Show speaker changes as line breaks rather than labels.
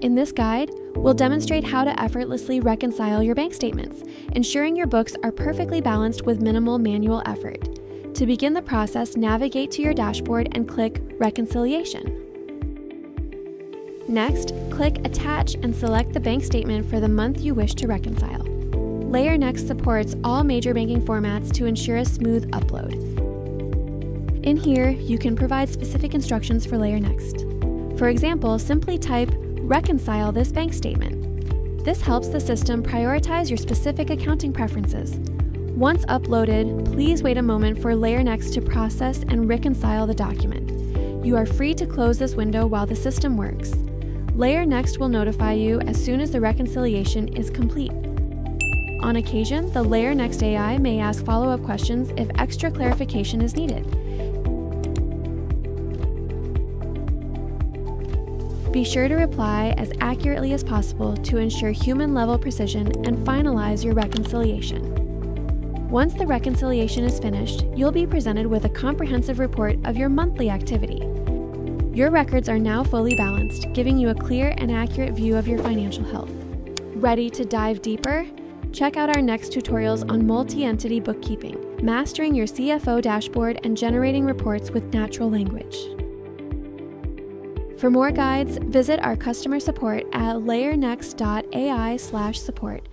In this guide, we'll demonstrate how to effortlessly reconcile your bank statements, ensuring your books are perfectly balanced with minimal manual effort. To begin the process, navigate to your dashboard and click Reconciliation. Next, click Attach and select the bank statement for the month you wish to reconcile. LayerNext supports all major banking formats to ensure a smooth upload. In here, you can provide specific instructions for LayerNext. For example, simply type Reconcile this bank statement. This helps the system prioritize your specific accounting preferences. Once uploaded, please wait a moment for LayerNext to process and reconcile the document. You are free to close this window while the system works. LayerNext will notify you as soon as the reconciliation is complete. On occasion, the LayerNext AI may ask follow-up questions if extra clarification is needed. Be sure to reply as accurately as possible to ensure human-level precision and finalize your reconciliation. Once the reconciliation is finished, you'll be presented with a comprehensive report of your monthly activity. Your records are now fully balanced, giving you a clear and accurate view of your financial health. Ready to dive deeper? Check out our next tutorials on multi-entity bookkeeping, mastering your CFO dashboard, and generating reports with natural language. For more guides, visit our customer support at LayerNext.ai/support.